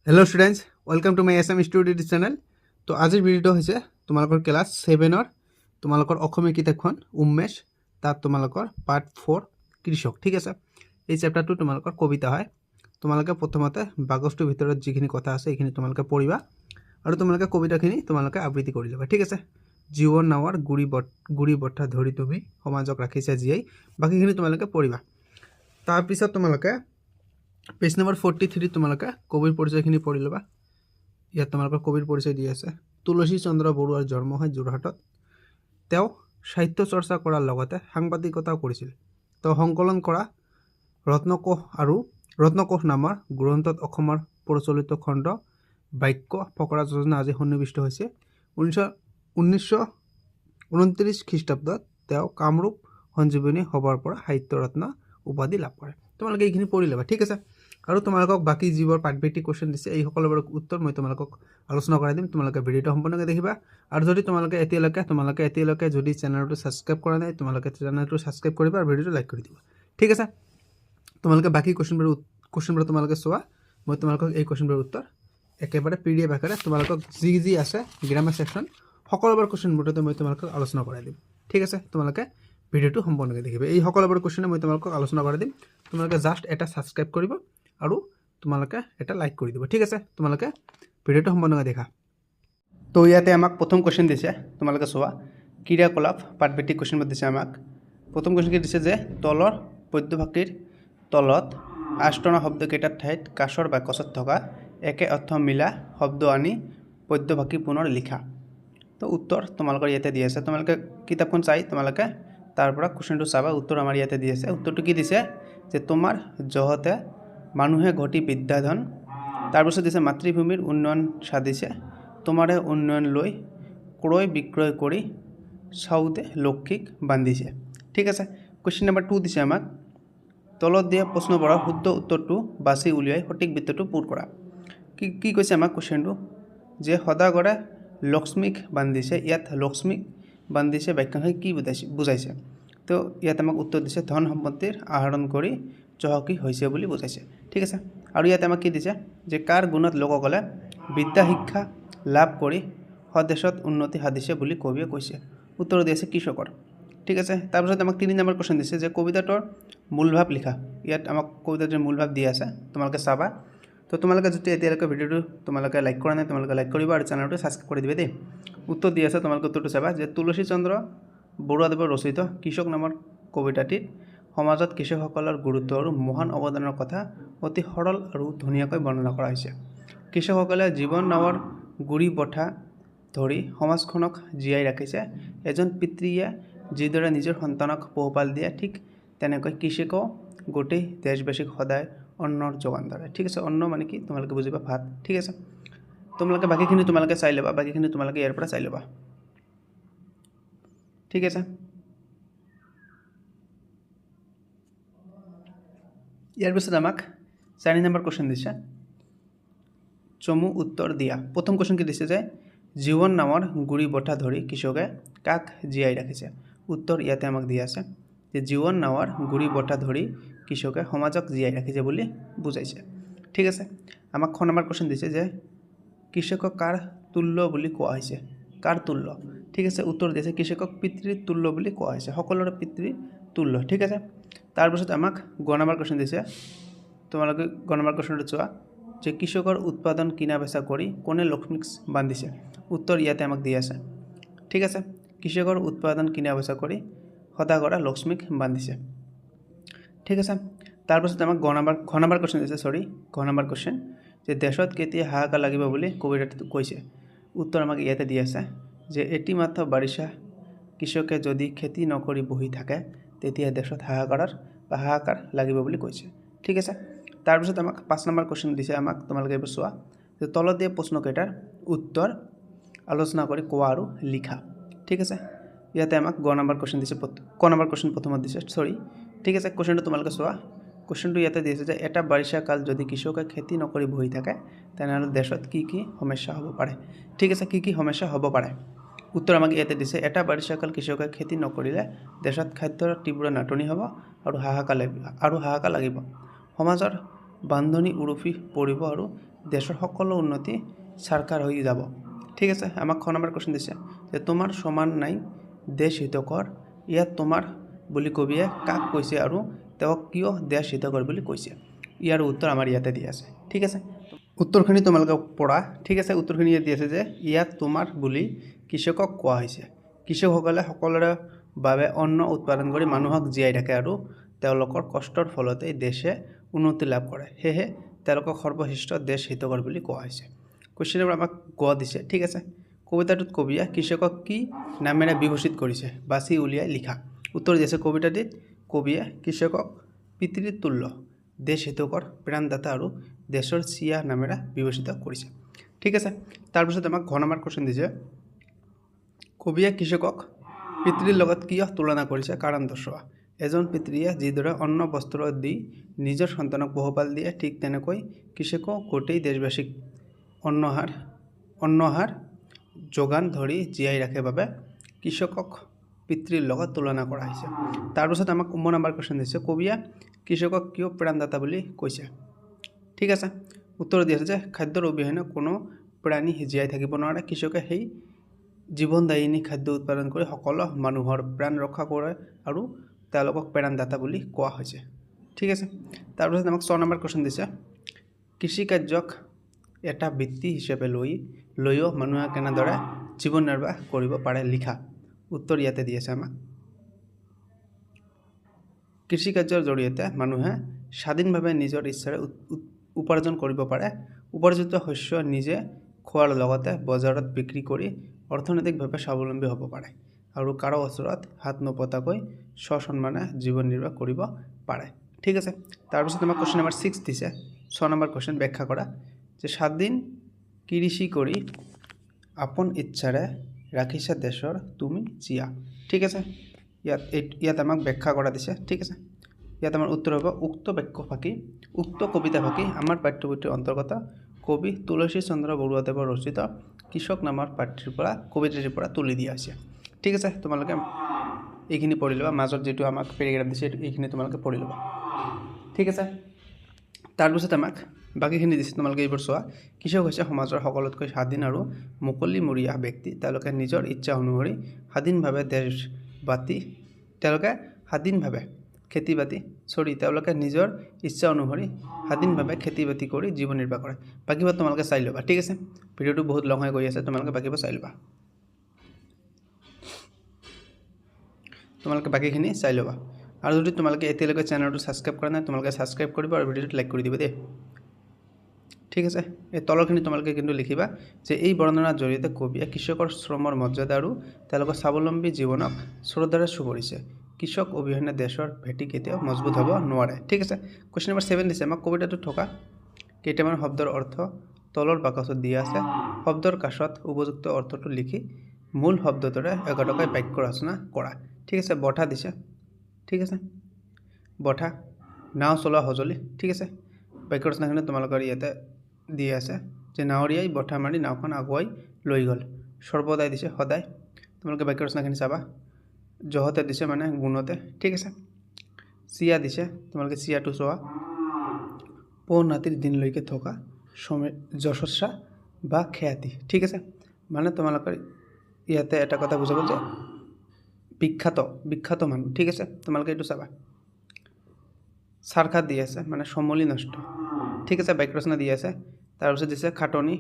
Hello' students, welcome to my S M studio' YouTube channel. তো আজিৰ ভিডিঅ'টো হৈছে তোমালোকৰ ক্লাছ 7ৰ তোমালোকৰ অসমীয়া কিতাপখন উন্মেষ, তাত তোমালোকৰ পাৰ্ট 4 কৃষক। ঠিক আছে, এই চেপ্টাৰটো তোমালোকৰ কবিতা হয়। তোমালোকে প্ৰথমতে বাকচটোৰ ভিতৰত যিখিনি কথা আছে এইখিনি তোমালোকে পঢ়িবা আৰু তোমালোকে কবিতাখিনি তোমালোকে আবৃত্তি কৰি ল'বা। ঠিক আছে, জীৱন নাৱৰ গুৰি বঠা ধৰি তুমি সমাজক ৰাখিছা জীয়াই, বাকীখিনি তোমালোকে পঢ়িবা। তাৰপিছত তোমালোকে পেজ নম্বৰ 43 তোমালোকে কবিৰ পৰিচয়খিনি পঢ়ি ল'বা। ইয়াত তোমালোকৰ কবিৰ পৰিচয় দি আছে। তুলসী চন্দ্ৰ বৰুৱাৰ জন্ম হয় যোৰহাটত। তেওঁ সাহিত্য চৰ্চা কৰাৰ লগতে সাংবাদিকতাও কৰিছিল। তেওঁ সংকলন কৰা ৰত্নকোষ নামৰ গ্ৰন্থত অসমৰ প্ৰচলিত খণ্ড বাক্য ফকৰা যোজনা আজি সন্নিৱিষ্ট হৈছে। 1929 খ্ৰীষ্টাব্দত তেওঁ কামৰূপ সঞ্জীৱনী সভাৰ পৰা সাহিত্য ৰত্ন উপাধি লাভ কৰে। তোমালোকে এইখিনি পঢ়ি ল'বা। ঠিক আছে, আৰু তোমালোকক বাকী যিবোৰ পাঠভিত্তিক কুৱেশ্যন দিছে এই সকলোবোৰ উত্তৰ মই তোমালোকক আলোচনা কৰাই দিম। তোমালোকে ভিডিঅ'টো সম্পূৰ্ণকৈ দেখিবা। আৰু যদি তোমালোকে এতিয়ালৈকে যদি চেনেলটো ছাবস্ক্ৰাইব কৰা নাই, তোমালোকে চেনেলটো ছাবস্ক্ৰাইব কৰিবা আৰু ভিডিঅ'টো লাইক কৰি দিবা। ঠিক আছে, তোমালোকে বাকী কুৱেশ্যনবোৰ তোমালোকে চোৱা। মই তোমালোকক এই কুৱেশ্যনবোৰৰ উত্তৰ একেবাৰে PDF আকাৰে তোমালোকক যি আছে গ্ৰামাৰ ছেকশ্যন সকলোবোৰ কুৱেশ্যনবোৰতে মই তোমালোকক আলোচনা কৰাই দিম। ঠিক আছে, তোমালোকে ভিডিঅ'টো সম্পূৰ্ণকৈ দেখিবা। এই সকলোবোৰ কুৱেশ্যনে মই তোমালোকক আলোচনা কৰাই দিম। তোমালোকে জাষ্ট এটা ছাবস্ক্ৰাইব কৰিবা আৰু তোমালোকে এটা লাইক কৰি দিব। ঠিক আছে, তোমালোকে ভিডিঅ'টো সম্পূৰ্ণকৈ দেখা। তো ইয়াতে আমাক প্ৰথম কুৱেশ্যন দিছে, তোমালোকে চোৱা। ক্ৰিয়াকলাপ পাঠভিত্তিক কুৱেশ্যনবোৰ দিছে আমাক। প্ৰথম কুৱেশ্যনকে দিছে যে তলৰ পদ্যফাঁকিৰ তলত আষ্টনা শব্দকেইটাৰ ঠাইত কাছৰ বাকচত থকা একে অৰ্থ মিলা শব্দ আনি পদ্যফাঁকি পুনৰ লিখা। তো উত্তৰ তোমালোকৰ ইয়াতে দি আছে। তোমালোকে কিতাপখন চাই তোমালোকে তাৰ পৰা কুৱেশ্যনটো চাবা। উত্তৰ আমাৰ ইয়াতে দি আছে। উত্তৰটো কি দিছে যে তোমাৰ জহতে মানুহে ঘটি বিদ্যাধন। তাৰপিছত দিছে মাতৃভূমিৰ উন্নয়ন সাধিছে, তোমাৰে উন্নয়ন লৈ ক্ৰয় বিক্ৰয় কৰি চাউদে লক্ষীক বান্ধিছে। ঠিক আছে, কুৱেশ্যন নম্বৰ 2 দিছে আমাক। তলত দিয়া প্ৰশ্নবোৰৰ শুদ্ধ উত্তৰটো বাছি উলিয়াই সঠিক বৃত্তটো পূৰ কৰা। কি কৈছে আমাক কুৱেশ্যনটো যে সদাগৰে লক্ষ্মীক বান্ধিছে। ইয়াত লক্ষ্মীক বান্ধিছে বাক্যখিনি কি বুজাইছে? তো ইয়াত আমাক উত্তৰ দিছে ধন সম্পত্তিৰ আহৰণ কৰি চহকী হৈছে বুলি বুজাইছে। ঠিক আছে, আৰু ইয়াতে আমাক কি দিছে যে কাৰ গুণত লোকসকলে বিদ্যা শিক্ষা লাভ কৰি স্বদেশত উন্নতি সাধিছে বুলি কবিয়ে কৈছে। উত্তৰ দি আছে কৃষকৰ। ঠিক আছে, তাৰপিছত আমাক 3 নম্বৰ কুৱেশ্যন দিছে যে কবিতাটোৰ মূলভাৱ লিখা। ইয়াত আমাক কবিতাটোৰ মূলভাৱ দি আছে, তোমালোকে চাবা। তো তোমালোকে যদি এতিয়ালৈকে ভিডিঅ'টো তোমালোকে লাইক কৰা নাই, তোমালোকে লাইক কৰিবা আৰু চেনেলটো ছাবস্ক্ৰাইব কৰি দিবা দেই। উত্তৰ দি আছে, তোমালোকে উত্তৰটো চাবা যে তুলসী চন্দ্ৰ বৰুৱাদেৱৰ ৰচিত কৃষক নামৰ কবিতাটিত সমাজত কৃষকসকলৰ গুৰুত্ব আৰু মহান অৱদানৰ কথা অতি সৰল আৰু ধুনীয়াকৈ বৰ্ণনা কৰা হৈছে। কৃষকসকলে জীৱন নাৱৰ গুৰি বঠা ধৰি সমাজখনক জীয়াই ৰাখিছে। এজন পিতৃয়ে যিদৰে নিজৰ সন্তানক পোহপাল দিয়ে, ঠিক তেনেকৈ কৃষকেও গোটেই দেশবাসীক সদায় অন্নৰ যোগান ধৰে। ঠিক আছে, অন্ন মানে কি তোমালোকে বুজিবা, ভাত। ঠিক আছে, তোমালোকে বাকীখিনি তোমালোকে চাই ল'বা, বাকীখিনি তোমালোকে ইয়াৰ পৰা চাই ল'বা। ঠিক আছে, ইয়াৰ পিছত আমাক 4 নম্বৰ কুৱেশ্যন দিছে, চমু উত্তৰ দিয়া। প্ৰথম কুৱেশ্যন কি দিছে যে জীৱন নামৰ গুৰি বঠা ধৰি কৃষকে কাক জীয়াই ৰাখিছে? উত্তৰ ইয়াতে আমাক দিয়া আছে যে জীৱন নাৱৰ গুৰি বঠা ধৰি কৃষকে সমাজক জীয়াই ৰাখিছে বুলি বুজাইছে। ঠিক আছে, আমাক 6 নম্বৰ কুৱেশ্যন দিছে যে কৃষকক কাৰ তুল্য বুলি কোৱা হৈছে? কাৰ তুল্য? ঠিক আছে, উত্তৰ দিছে কৃষকক পিতৃৰ তুল্য বুলি কোৱা হৈছে, সকলোৰে পিতৃৰ তুল্য। ঠিক আছে, তাৰপিছত আমাক 9 নম্বৰ কুৱেশ্যন দিছে, তোমালোকে 9 নম্বৰ কুৱেশ্যনটো চোৱা যে কৃষকৰ উৎপাদন কিনা বেচা কৰি কোনে লক্ষ্মীক বান্ধিছে? উত্তৰ ইয়াতে আমাক দি আছে। ঠিক আছে, কৃষকৰ উৎপাদন কিনা বেচা কৰি সদাগৰে লক্ষ্মীক বান্ধিছে। ঠিক আছে, তাৰপিছত আমাক 10 নম্বৰ কুৱেশ্যন দিছে, 10 নম্বৰ কুৱেশ্যন যে দেশত কেতিয়া হাহাকাৰ লাগিব বুলি কবিতাটো কৈছে? উত্তৰ আমাক ইয়াতে দি আছে যে এটি মাত্ৰ বাৰিষা কৃষকে যদি খেতি নকৰি বহি থাকে তেতিয়া দেশত হাহাকাৰ লাগিব বুলি কৈছে। ঠিক আছে, তাৰপিছত আমাক 5 নম্বৰ কুৱেশ্যন দিছে আমাক, তোমালোকে এইবোৰ চোৱা যে তলত দিয়া প্ৰশ্নকেইটাৰ উত্তৰ আলোচনা কৰি কোৱা আৰু লিখা। ঠিক আছে, ইয়াতে আমাক ক নম্বৰ কুৱেশ্যন প্ৰথমত দিছে। ঠিক আছে, কুৱেশ্যনটো তোমালোকে চোৱা। কুৱেশ্যনটো ইয়াতে দিছে যে এটা বাৰিষা কাল যদি কৃষকে খেতি নকৰি বহি থাকে তেনেহ'লে দেশত কি কি সমস্যা হ'ব পাৰে? ঠিক আছে, কি কি সমস্যা হ'ব পাৰে? উত্তৰ আমাক ইয়াতে দিছে এটা বাৰিষা কাল কৃষকে খেতি নকৰিলে দেশত খাদ্যৰ তীব্ৰ নাটনি হ'ব আৰু হাহাকাৰ লাগিব। সমাজৰ বান্ধনি উৰফি পৰিব আৰু দেশৰ সকলো উন্নতি সাকাৰ হৈ যাব। ঠিক আছে, আমাক খ নম্বৰ কুৱেশ্যন দিছে যে তোমাৰ সমান নাই দেশ হিতকৰ, ইয়াত তোমাৰ বুলি কবিয়ে কাক কৈছে আৰু তেওঁক কিয় দেশ হিতকৰ বুলি কৈছে? ইয়াৰ উত্তৰ আমাৰ ইয়াতে দিয়া আছে। ঠিক আছে, উত্তৰখিনি তোমালোকে পঢ়া। ঠিক আছে, উত্তৰখিনি ইয়াত দিয়া আছে যে ইয়াত তোমাৰ বুলি কৃষকক কোৱা হৈছে। কৃষকসকলে সকলোৰে বাবে অন্ন উৎপাদন কৰি মানুহক জীয়াই থাকে আৰু তেওঁলোকৰ কষ্টৰ ফলতেই দেশে উন্নতি লাভ কৰে, সেয়েহে তেওঁলোকক সৰ্বশ্ৰেষ্ঠ দেশ হিতকৰ বুলি কোৱা হৈছে। কুৱেশ্যনৰ আমাক গ দিছে। ঠিক আছে, কবিতাটোত কবিয়ে কৃষকক কি নামেৰে বিভূষিত কৰিছে? বাছি উলিয়াই লিখা। উত্তৰ দিছে কবিতাটিত কবিয়ে কৃষকক পিতৃতুল্য, দেশ হিতকৰ, প্ৰাণদাতা আৰু দেশৰ চিয়া নামেৰে বিভূষিত কৰিছে। ঠিক আছে, তাৰপিছত আমাক ঘ নম্বৰ কুৱেশ্যন দিছে কবিয়ে কৃষকক পিতৃৰ লগত কিয় তুলনা কৰিছে? কাৰণ দৰ্শোৱা। এজন পিতৃয়ে যিদৰে অন্ন বস্ত্ৰ দি নিজৰ সন্তানক পোহপাল দিয়ে, ঠিক তেনেকৈ কৃষকেও গোটেই দেশবাসীক অন্নহাৰ যোগান ধৰি জীয়াই ৰাখে বাবে কৃষকক পিতৃৰ লগত তুলনা কৰা হৈছে। তাৰপিছত আমাক নম্বৰ কুৱেশ্যন দিছে কবিয়ে কৃষকক কিয় প্ৰাণদাতা বুলি কৈছে? ঠিক আছে, উত্তৰ দি আছে যে খাদ্যৰ অবিহনে কোনো প্ৰাণী জীয়াই থাকিব নোৱাৰে। কৃষকে সেই জীৱনদায়িনী খাদ্য উৎপাদন কৰি সকলো মানুহৰ প্ৰাণ ৰক্ষা কৰে আৰু তেওঁলোকক প্ৰাণদাতা বুলি কোৱা হৈছে। ঠিক আছে, তাৰপিছত আমাক 6 নম্বৰ কুৱেশ্যন দিছে কৃষিকাৰ্যক এটা বৃত্তি হিচাপে লৈও মানুহে কেনেদৰে জীৱন নিৰ্বাহ কৰিব পাৰে লিখা। উত্তৰ ইয়াতে দি আছে আমাক। কৃষিকাৰ্যৰ জৰিয়তে মানুহে স্বাধীনভাৱে নিজৰ ইচ্ছাৰে উপাৰ্জন কৰিব পাৰে। উপাৰ্জিত শস্য নিজে খোৱাৰ লগতে বজাৰত বিক্ৰী কৰি অৰ্থনৈতিকভাৱে স্বাৱলম্বী হ'ব পাৰে আৰু কাৰো ওচৰত হাত নপতাকৈ সসন্মানে জীৱন নিৰ্বাহ কৰিব পাৰে। ঠিক আছে, তাৰপিছত আমাক কুৱেশ্যন নম্বৰ 6 দিছে। 6 নম্বৰ কুৱেশ্যন ব্যাখ্যা কৰা যে স্বাধীন কৃষি কৰি আপন ইচ্ছাৰে ৰাখিছা দেশৰ তুমি চিয়া। ঠিক আছে, ইয়াত আমাক ব্যাখ্যা কৰা দিছে। ঠিক আছে, ইয়াত আমাৰ উত্তৰ হ'ব উক্ত কবিতা ফাঁকি আমাৰ পাঠ্যপুথিৰ অন্তৰ্গত কবি তুলসী চন্দ্ৰ বৰুৱাদেৱৰ ৰচিত কৃষক নামৰ কবিতাটিৰ পৰা তুলি দিয়া হৈছে। ঠিক আছে, তোমালোকে এইখিনি পঢ়ি ল'বা। মাজত যিটো আমাক পেৰেগ্ৰাফ দিছে এইখিনি তোমালোকে পঢ়ি ল'বা। ঠিক আছে, তাৰপিছত আমাক বাকীখিনি দিছে, তোমালোকে এইবোৰ চোৱা। কৃষক হৈছে সমাজৰ সকলোতকৈ স্বাধীন আৰু মুকলিমূৰীয়া ব্যক্তি। তেওঁলোকে নিজৰ ইচ্ছা অনুসৰি স্বাধীনভাৱে খেতি বাতি কৰি জীৱন নিৰ্বাহ কৰে। বাকীবোৰ তোমালোকে চাই ল'বা। ঠিক আছে, ভিডিঅ'টো বহুত লং হৈ গৈ আছে, তোমালোকে বাকীবোৰ চাই ল'বা। তোমালোকে বাকীখিনি চাই ল'বা আৰু যদি তোমালোকে এতিয়ালৈকে চেনেলটো ছাবস্ক্ৰাইব কৰা নাই তোমালোকে ছাবস্ক্ৰাইব কৰিবা আৰু ভিডিঅ'টো লাইক কৰি দিবা দেই। ঠিক আছে, এই তলৰখিনি তোমালোকে কিন্তু লিখিবা যে এই বৰ্ণনাৰ জৰিয়তে কবিয়ে কৃষকৰ শ্ৰমৰ মৰ্যাদা আৰু তেওঁলোকৰ স্বাৱলম্বী জীৱনক শ্ৰদ্ধাৰে চুবৰিছে। কৃষক অবিহনে দেশৰ ভেটি কেতিয়াও মজবুত হ'ব নোৱাৰে। ঠিক আছে, কুৱেশ্যন নম্বৰ 7 দিছে আমাক কবিতাটোত থকা কেইটামান শব্দৰ অৰ্থ তলৰ বাকচত দিয়া আছে। শব্দৰ কাষত উপযুক্ত অৰ্থটো লিখি মূল শব্দটোৰে একোটাকৈ বাক্য ৰচনা কৰা। ঠিক আছে, বঠা দিছে। ঠিক আছে, বঠা নাও চলোৱা সঁজুলি। ঠিক আছে, বাক্য ৰচনাখিনি তোমালোকৰ ইয়াতে দি আছে যে নাৱৰীয়াই বঠা মাৰি নাওখন আগুৱাই লৈ গ'ল। সৰ্বদাই দিছে সদায়। তোমালোকে বাক্য ৰচনাখিনি চাবা। জহতে দিছে মানে গুণতে। ঠিক আছে, চিয়া দিছে, তোমালোকে চিয়াটো চোৱা। পুৱ নাতিৰ দিনলৈকে থকা যশস্যা বা খ্যাতি। ঠিক আছে, মানে তোমালোকৰ ইয়াতে এটা কথা বুজাব যে বিখ্যাত মানুহ। ঠিক আছে, তোমালোকে এইটো চাবা। চাৰখাত দি আছে মানে সমলি নষ্ট। ঠিক আছে, বাক্য ৰচনা দি আছে। তাৰপিছত দিছে খাটনি,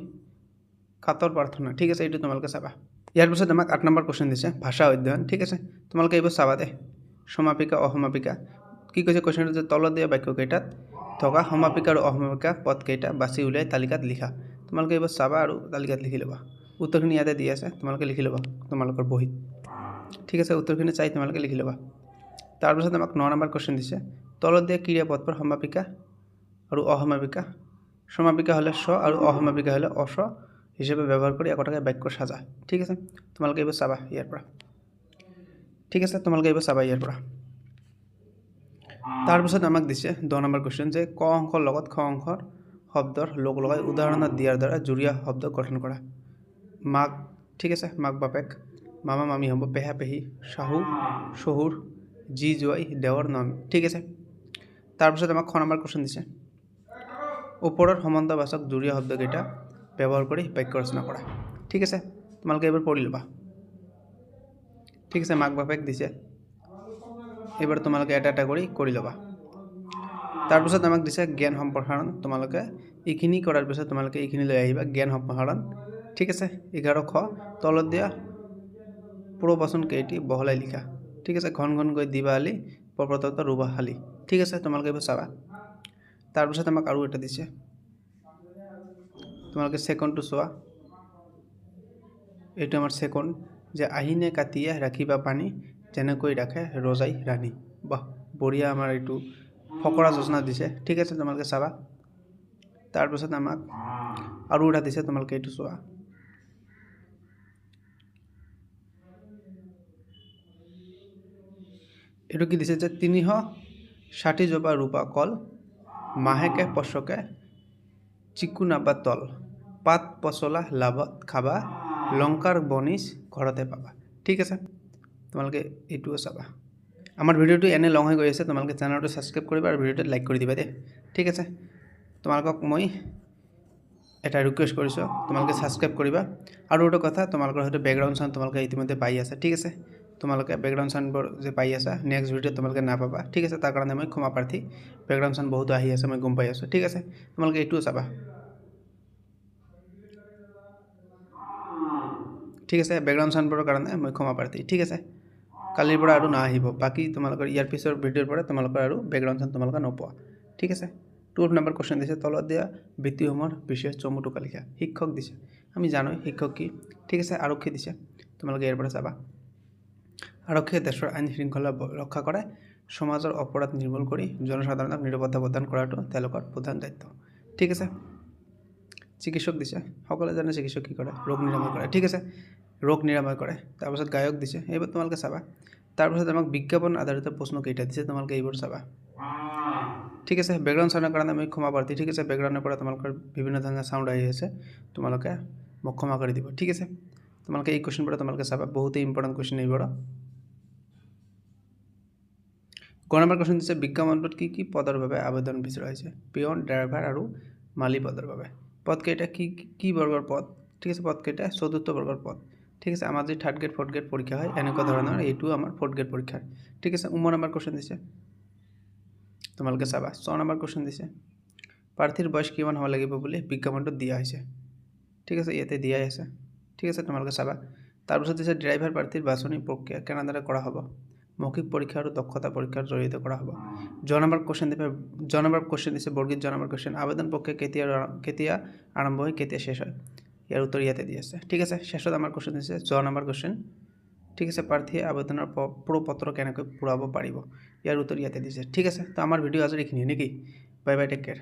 কাতৰ প্ৰাৰ্থনা। ঠিক আছে, এইটো তোমালোকে চাবা। ইয়াৰ পিছত আমাক 8 নম্বৰ কুৱেশ্যন দিছে ভাষা অধ্যয়ন। ঠিক আছে, তোমালোকে এইবোৰ চাবা দে। সমাপিকা অসমাপিকা কি কৈছে কুৱেশ্যনটো যে তলত দিয়া বাক্যকেইটাত থকা সমাপিকা আৰু অসমাপিকা পদকেইটা বাছি উলিয়াই তালিকাত লিখা। তোমালোকে এইবোৰ চাবা আৰু তালিকাত লিখি ল'বা। উত্তৰখিনি ইয়াতে দি আছে, তোমালোকে লিখি ল'বা তোমালোকৰ বহীত। ঠিক আছে, উত্তৰখিনি চাই তোমালোকে লিখি ল'বা। তাৰপিছত আমাক 9 নম্বৰ কুৱেশ্যন দিছে তলত দিয়া ক্ৰিয়াপদবোৰ সমাপিকা আৰু অসমাপিকা। সমাপিকা হ'লে স আৰু অসমাপিকা হ'লে অস হিচাপে ব্যৱহাৰ কৰি একোটাকৈ বাক্য সাজা। ঠিক আছে, তোমালোকে এইবোৰ চাবা ইয়াৰ পৰা। ঠিক আছে, তোমালোকে এইবোৰ চাবা ইয়াৰ পৰা। তাৰপিছত আমাক দিছে 10 নম্বৰ কুৱেশ্যন যে ক অংশৰ লগত খ অংশৰ শব্দৰ লগ লগাই উদাহৰণত দিয়াৰ দ্বাৰা জুৰীয়া শব্দ গঠন কৰা। মাক, ঠিক আছে, মাক বাপেক, মামা মামী হ'ব, পেহা পেহী, শাহু শহুৰ, জী জোৱাই, দেৱৰ নন। ঠিক আছে, তাৰপিছত আমাক খ নম্বৰ কুৱেশ্যন দিছে ওপৰৰ সম্বন্ধবাচক জুৰীয়া শব্দকেইটা ব্যৱহাৰ কৰি বাক্য ৰচনা কৰা। ঠিক আছে, তোমালোকে এইবাৰ পঢ়ি ল'বা। ঠিক আছে, মাক বাপেক দিছে, এইবাৰ তোমালোকে এটা এটা কৰি ল'বা। তাৰপিছত আমাক দিছে জ্ঞান সম্প্ৰসাৰণ। তোমালোকে এইখিনি কৰাৰ পিছত তোমালোকে এইখিনি লৈ আহিবা, জ্ঞান সম্প্ৰসাৰণ। ঠিক আছে, 11 খ তলত দিয়া প্ৰবচন কেইটি বহলাই লিখা। ঠিক আছে, ঘন ঘনকৈ দিবালি পৰ্বতত ৰুবাশালী। ঠিক আছে, তোমালোকে এইবোৰ চাবা। তাৰপিছত আমাক আৰু এটা দিছে, তোমালোকে ছেকেণ্ডটো চোৱা। এইটো আমাৰ ছেকেণ্ড, যে আহিনে কাটিয়ে ৰাখিবা পানী, যেনেকৈ ৰাখে ৰজাই ৰাণী। বাহ, বঢ়িয়া, আমাৰ এইটো ফকৰা যোজনা দিছে। ঠিক আছে, তোমালোকে চাবা। তাৰপিছত আমাক আৰু এটা দিছে, তোমালোকে এইটো চোৱা। এইটো কি দিছে, যে 360 জোপা ৰুপা কল, মাহেকে পছকে চিকু নাবা তল, পাত পচলা লাভত খাবা, লংকাৰ বনিজ ঘৰতে পাবা। ঠিক আছে, তোমালোকে এইটোও চাবা। আমাৰ ভিডিঅ'টো এনে লং হৈ গৈ আছে, তোমালোকে চেনেলটো ছাবস্ক্ৰাইব কৰিবা আৰু ভিডিঅ'টো লাইক কৰি দিবা দেই। ঠিক আছে, তোমালোকক মই এটা ৰিকুৱেষ্ট কৰিছোঁ, তোমালোকে ছাবস্ক্ৰাইব কৰিবা। আৰু এটা কথা, তোমালোকৰ হয়তো বেকগ্ৰাউণ্ড চাউণ্ড তোমালোকে ইতিমধ্যে পাই আছে। ঠিক আছে, তোমালোকে বেকগ্ৰাউণ্ড চাউণ্ডবোৰ যে পাই আছা, নেক্সট ভিডিঅ'ত তোমালোকে নাপাবা। ঠিক আছে, তাৰ কাৰণে মই ক্ষমা প্ৰাৰ্থী। বেকগ্ৰাউণ্ড চাউণ্ড বহুতো আহি আছে, মই গম পাই আছোঁ। ঠিক আছে, তোমালোকে এইটোও চাবা। ঠিক আছে, বেকগ্ৰাউণ্ড চাউণ্ডবোৰৰ কাৰণে মই ক্ষমা প্ৰাৰ্থী। ঠিক আছে, কালিৰ পৰা আৰু নাহিব। বাকী তোমালোকৰ ইয়াৰ পিছৰ ভিডিঅ'ৰ পৰা তোমালোকৰ আৰু বেকগ্ৰাউণ্ড চাউণ্ড তোমালোকে নোপোৱা। ঠিক আছে, 2 নম্বৰ কুৱেশ্যন দিছে, তলত দিয়া বৃত্তিসমূহৰ বিশেষ চমু টোকা লিখা। শিক্ষক দিছে, আমি জানোঁ শিক্ষক কি। ঠিক আছে, আৰক্ষী দিছে, তোমালোকে ইয়াৰ পৰা চাবা। আৰক্ষীয়ে দেশৰ আইন শৃংখলা ৰক্ষা কৰে, সমাজৰ অপৰাধ নিৰ্মূল কৰি জনসাধাৰণক নিৰাপত্তা প্ৰদান কৰাটো তেওঁলোকৰ প্ৰধান দায়িত্ব। ঠিক আছে, চিকিৎসক দিছে, সকলোৱে জানে চিকিৎসক কি কৰে, ৰোগ নিৰাময় কৰে। ঠিক আছে, ৰোগ নিৰাময় কৰে। তাৰপিছত গায়ক দিছে, এইবোৰ তোমালোকে চাবা। তাৰপিছত আমাক বিজ্ঞাপন আধাৰিত প্ৰশ্ন কেইটা দিছে, তোমালোকে এইবোৰ চাবা। ঠিক আছে, বেকগ্ৰাউণ্ড চাউণ্ডৰ কাৰণে আমি ক্ষমা প্ৰাৰ্থী। ঠিক আছে, বেকগ্ৰাউণ্ডৰ পৰা তোমালোকৰ বিভিন্ন ধৰণৰ চাউণ্ড আহি আছে, তোমালোকে মোক ক্ষমা কৰি দিব। ঠিক আছে, তোমালোকে এই কুৱেশ্যনবোৰ তোমালোকে চাবা, বহুতেই ইম্পৰ্টেণ্ট কুৱেশ্যন এইবোৰ। ক নম্বৰ কুৱেশ্যন দিছে, বিজ্ঞাপনটোত কি কি পদৰ বাবে আবেদন বিচৰা হৈছে? পিয়ন, ড্ৰাইভাৰ আৰু মালি পদৰ বাবে। পদকেইটা কি বৰ্গৰ পদ? ঠিক আছে, পদকেইটা চতুৰ্থ বৰ্গৰ পদ। ঠিক আছে, আমাৰ যি 3rd গ্ৰেড 4th গ্ৰেড পৰীক্ষা হয়, এনেকুৱা ধৰণৰ এইটো আমাৰ 4th গ্ৰেড পৰীক্ষা। ঠিক আছে, 9 নম্বৰ কুৱেশ্যন দিছে, তোমালোকে চাবা। 6 নম্বৰ কুৱেশ্যন দিছে, প্ৰাৰ্থীৰ বয়স কিমান হ'ব লাগিব বুলি বিজ্ঞাপনটোত দিয়া হৈছে। ঠিক আছে, ইয়াতে দিয়াই আছে। ঠিক আছে, তোমালোকে চাবা। তাৰপিছত দিছে, ড্ৰাইভাৰ প্ৰাৰ্থীৰ বাছনি প্ৰক্ৰিয়া কেনেদৰে কৰা হ'ব? মৌখিক পৰীক্ষা আৰু দক্ষতা পৰীক্ষাৰ জৰিয়তে কৰা হ'ব। 9 নম্বৰ কুৱেশ্যন দিছে, বৰ্গীত 9 নম্বৰ কুৱেশ্যন, আবেদন প্ৰক্ৰিয়া কেতিয়া আৰম্ভ হয়, কেতিয়া শেষ হয়? ইয়াৰ উত্তৰ ইয়াতে দি আছে। ঠিক আছে, শেষত আমাৰ কুৱেশ্যন দিছে 6 নম্বৰ কুৱেশ্যন। ঠিক আছে, প্ৰাৰ্থীয়ে আবেদনৰ পত্ৰ কেনেকৈ পূৰাব পাৰিব? ইয়াৰ উত্তৰ ইয়াতে দিছে। ঠিক আছে, তো আমাৰ ভিডিঅ' আজিৰ এইখিনিয়ে নেকি? Bye bye, take care.